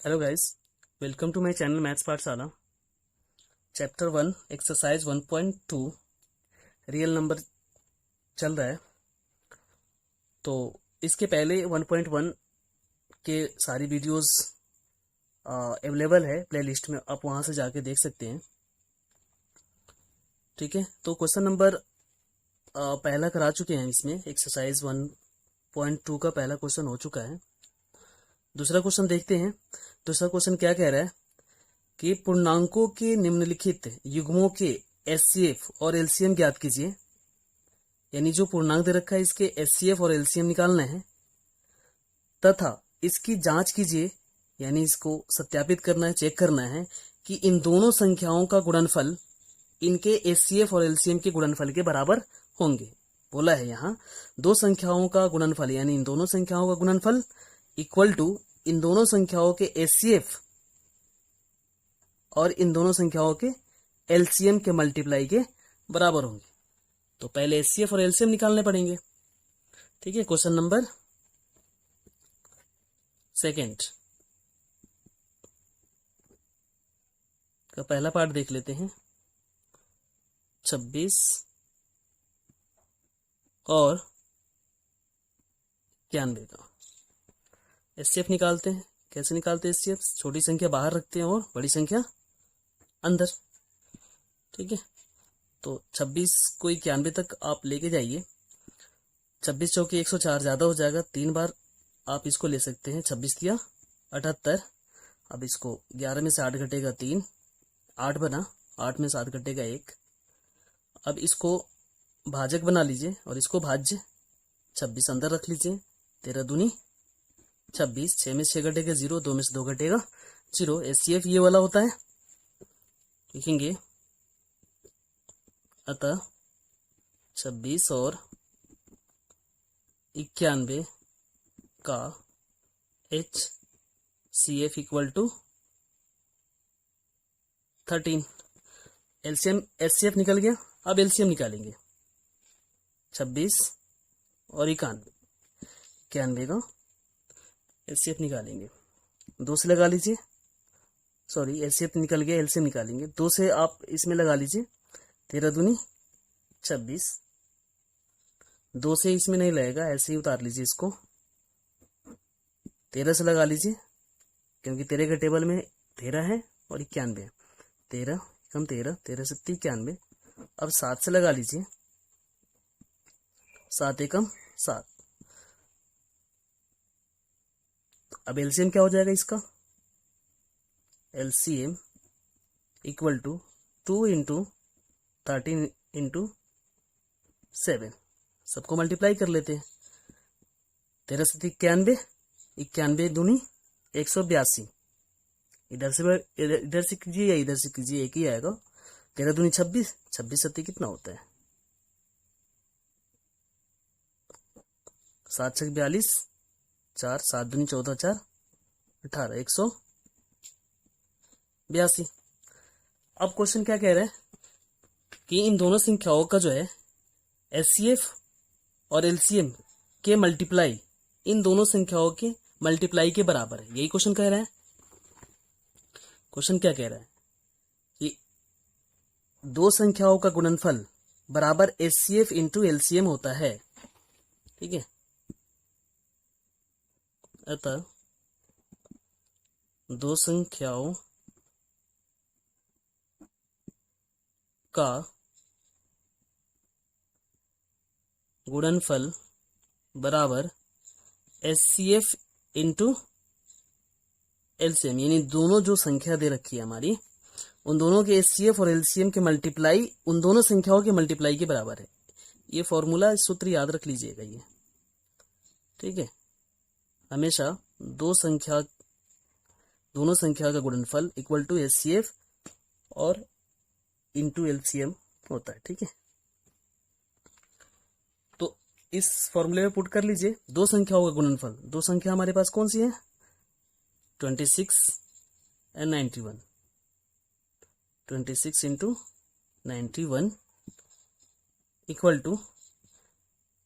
Hello guys, welcome to my channel maths Pathshala. Chapter 1 exercise 1.2 real number चल रहा है। तो इसके पहले 1.1 के सारी वीडियोस अवेलेबल है प्लेलिस्ट में, आप वहां से जाके देख सकते हैं। ठीक है, तो क्वेश्चन नंबर पहला करा चुके हैं। इसमें एक्सरसाइज 1.2 का पहला क्वेश्चन हो चुका है। दूसरा क्वेश्चन देखते हैं। दूसरा क्वेश्चन क्या कह रहा है कि पूर्णांकों के निम्नलिखित युग्मों के एचसीएफ और एलसीएम ज्ञात कीजिए। यानी जो पूर्णांक दे रखा है इसके एचसीएफ और एलसीएम निकालना है तथा इसकी जांच कीजिए, यानी इसको सत्यापित करना है, चेक करना है कि इन दोनों संख्याओं का गुणनफल इनके एचसीएफ और एलसीएम के गुणनफल के बराबर होंगे। बोला है यहाँ दो संख्याओं का गुणनफल, यानी इन दोनों संख्याओं का गुणनफल इक्वल टू इन दोनों संख्याओं के एचसीएफ और इन दोनों संख्याओं के एलसीएम के मल्टीप्लाई के बराबर होंगे। तो पहले एचसीएफ और एलसीएम निकालने पड़ेंगे। ठीक है, क्वेश्चन नंबर सेकंड का पहला पार्ट देख लेते हैं। 26 और 91 का एचसीएफ निकालते हैं। कैसे निकालते हैं एचसीएफ? छोटी संख्या बाहर रखते हैं और बड़ी संख्या अंदर। ठीक है, तो 26 को 91 तक आप लेके जाइए। 26 चौके 104 ज्यादा हो जाएगा, 3 बार आप इसको ले सकते हैं। 26 दिया 78। अब इसको 11 में से 8 घटेगा 3, 8 बना, 8 में 7 घटेगा 1। अब इसको भाजक बना लीजिए और इसको भाज्य। 26 अंदर रख लीजिए, 13 दूनी 26, 6 में 6 घटेगा 0, 2 में से 2 घटेगा 0। एचसीएफ ये वाला होता है, लिखेंगे। अतः 26 और 91 का HCF equal to 13। LCM HCF निकल गया। अब एलसीएम निकालेंगे। 26 और 91 का एचसीएफ निकालेंगे। 2 से लगा लीजिए, सॉरी एचसीएफ निकल गया, एलसीएम निकालेंगे। 2 से आप इसमें लगा लीजिए, 13 दूनी 26। 2 से इसमें नहीं लगेगा, ऐसे ही उतार लीजिए इसको। 13 से लगा लीजिए, क्योंकि 13 के टेबल में 13 है और 91 है। 13 कम 13, 13 से 91। अब 7 से लगा लीजिए, 7 एकम 7। अब एलसीएम क्या हो जाएगा इसका? LCM equal to 2 into 13 into 7। सबको मल्टीप्लाई कर लेते हैं। 13 से 91, 91 दूनी 182। इधर से कीजिए या इधर से कीजिए, एक ही आएगा। 13 दूनी 26, 26 सत्ती कितना होता है? 7 छक 42, 4, 7 दूनी 14, 4 18, 182। अब क्वेश्चन क्या कह रहा है कि इन दोनों संख्याओं का जो है एचसीएफ और एलसीएम के मल्टीप्लाई इन दोनों संख्याओं के मल्टीप्लाई के बराबर है। यही क्वेश्चन कह रहा है। क्वेश्चन क्या कह रहा है कि दो संख्याओं का गुणनफल बराबर एचसीएफ इंटू एलसीएम होता है। ठीक है, अतः दो संख्याओं का गुणनफल बराबर एचसीएफ इंटू एलसीएम, यानी दोनों जो संख्या दे रखी है हमारी, उन दोनों के एचसीएफ और एलसीएम के मल्टीप्लाई उन दोनों संख्याओं के मल्टीप्लाई के बराबर है। ये फॉर्मूला, सूत्र याद रख लीजिएगा ये। ठीक है, हमेशा दोनों संख्या का गुणनफल इक्वल टू एचसीएफ और इंटू एलसीएम होता है। ठीक है, तो इस फॉर्मूले में पुट कर लीजिए दो संख्याओं का गुणनफल। दो संख्या हमारे पास कौन सी है? 26 and 91। 26 into 91 equal to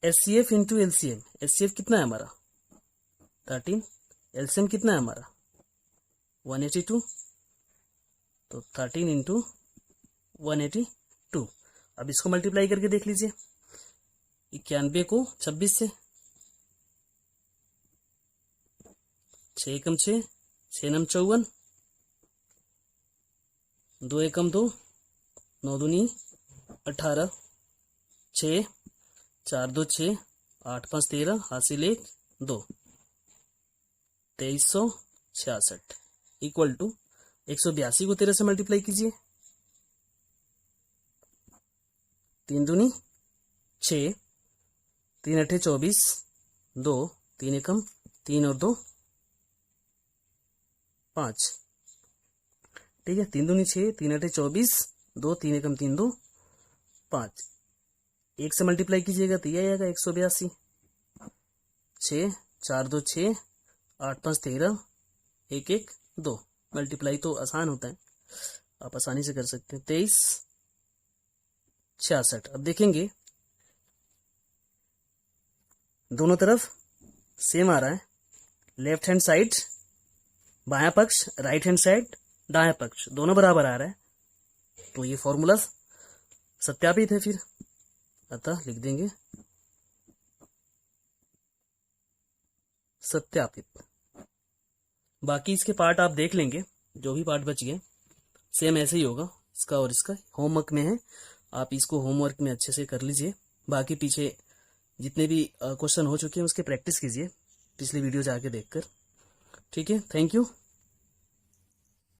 HCF into LCM. HCF कितना है हमारा? 13। एलसीएम कितना है हमारा? 182, तो 13 इंटू 182। अब इसको मल्टीप्लाई करके देख लीजिए, 91 को 26 से, 6 एकम 6, 6 नम 54, 2 एकम 2, 9 दूनी 18, 6, 4 2 6, 8 5 13, हासिल 1 2, 2366 इक्वल टू 182 को 13 से मल्टीप्लाई कीजिए, 3 दूनी 6, 3 अठे 24, 2 3 एकम 3 और 2 5, ठीक है। 3 दूनी 6, 3 अठे 24, 2 3 एकम 3 2 5, 1 से मल्टीप्लाई कीजिएगा तो ये आएगा 182, 6 4 2 6, 8 5 13, 1 1 2। मल्टीप्लाई तो आसान होता है, आप आसानी से कर सकते हैं। 2366। अब देखेंगे दोनों तरफ सेम आ रहा है, लेफ्ट हैंड साइड बायां पक्ष, राइट हैंड साइड दायां पक्ष, दोनों बराबर आ रहा है, तो ये फॉर्मूला सत्यापित है फिर, अतः लिख देंगे सत्यापित। बाकी इसके पार्ट आप देख लेंगे, जो भी पार्ट बच गए सेम ऐसे ही होगा, इसका और इसका होमवर्क में है, आप इसको होमवर्क में अच्छे से कर लीजिए। बाकी पीछे जितने भी क्वेश्चन हो चुके हैं उसके प्रैक्टिस कीजिए, पिछली वीडियो जाके देखकर, ठीक है। Thank you.